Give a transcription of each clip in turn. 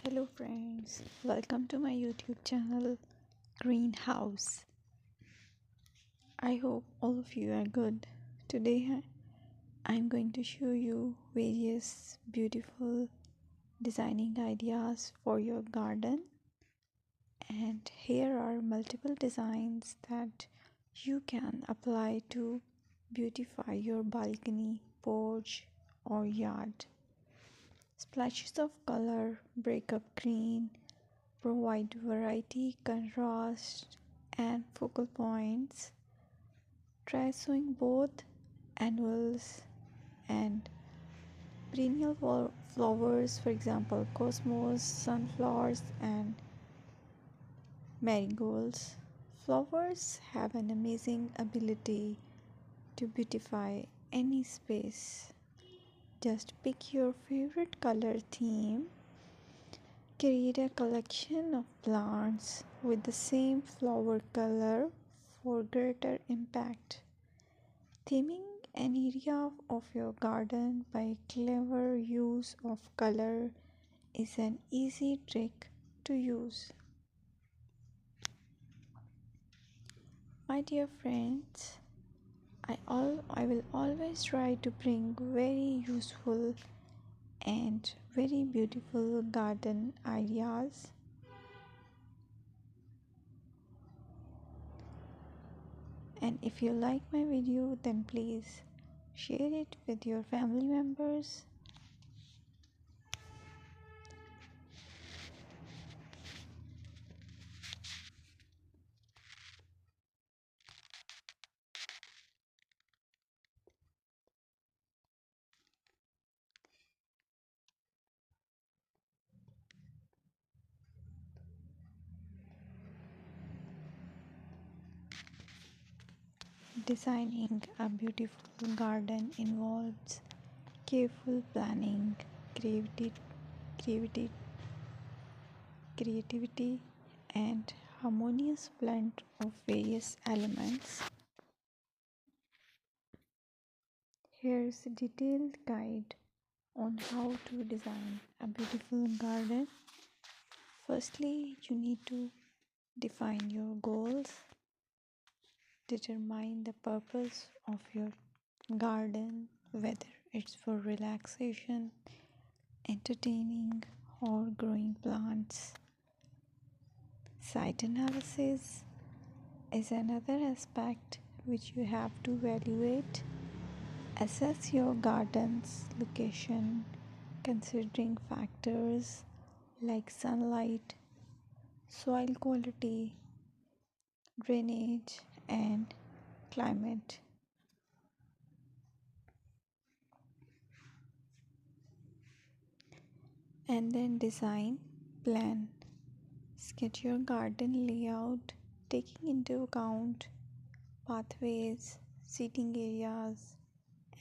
Hello friends, welcome to my YouTube channel Greenhouse. I hope all of you are good. Today I'm going to show you various beautiful designing ideas for your garden, and here are multiple designs that you can apply to beautify your balcony, porch or yard. Splashes of color break up green, provide variety, contrast, and focal points. Try sowing both annuals and perennial flowers, for example, cosmos, sunflowers, and marigolds. Flowers have an amazing ability to beautify any space. Just pick your favorite color theme. Create a collection of plants with the same flower color for greater impact. Theming an area of your garden by clever use of color is an easy trick to use. My dear friends, I will always try to bring very useful and very beautiful garden ideas. And if you like my video, then please share it with your family members. Designing a beautiful garden involves careful planning, creativity, creativity, creativity, and harmonious blend of various elements. Here's a detailed guide on how to design a beautiful garden. Firstly, you need to define your goals, determine the purpose of your garden, whether it's for relaxation, entertaining, or growing plants. Site analysis is another aspect which you have to evaluate. Assess your garden's location considering factors like sunlight, soil quality, drainage, and climate. And then design, plan, sketch your garden layout taking into account pathways, seating areas,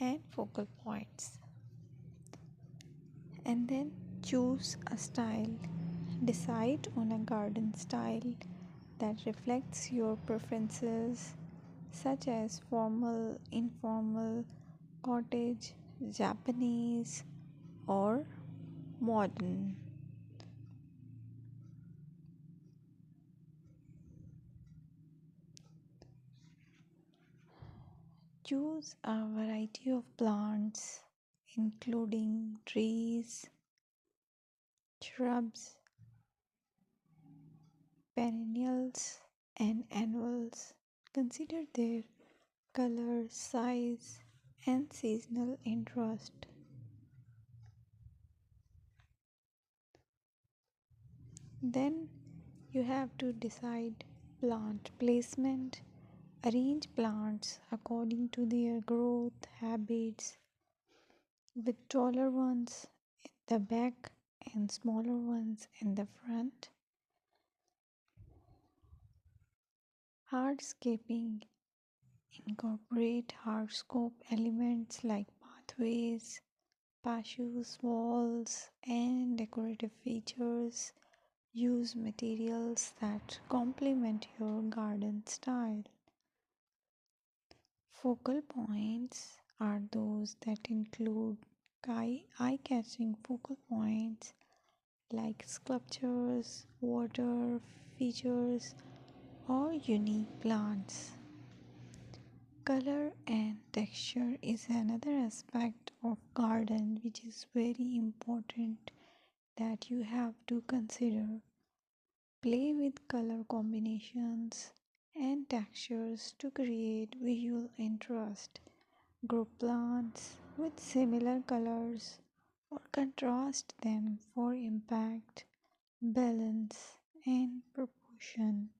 and focal points. And then choose a style. Decide on a garden style that reflects your preferences, such as formal, informal, cottage, Japanese, or modern. Choose a variety of plants, including trees, shrubs, perennials, and annuals. Consider their color, size, and seasonal interest. Then you have to decide plant placement. Arrange plants according to their growth habits, with taller ones in the back and smaller ones in the front. Hardscaping: incorporate hardscape elements like pathways, patios, walls, and decorative features. Use materials that complement your garden style. Focal points are those that include eye-catching focal points like sculptures, water features, or unique plants. Color and texture is another aspect of garden which is very important that you have to consider. Play with color combinations and textures to create visual interest. Group plants with similar colors or contrast them for impact, balance, and proportion.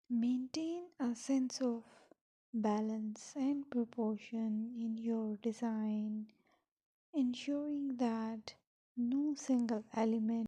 Maintain a sense of balance and proportion in your design, ensuring that no single element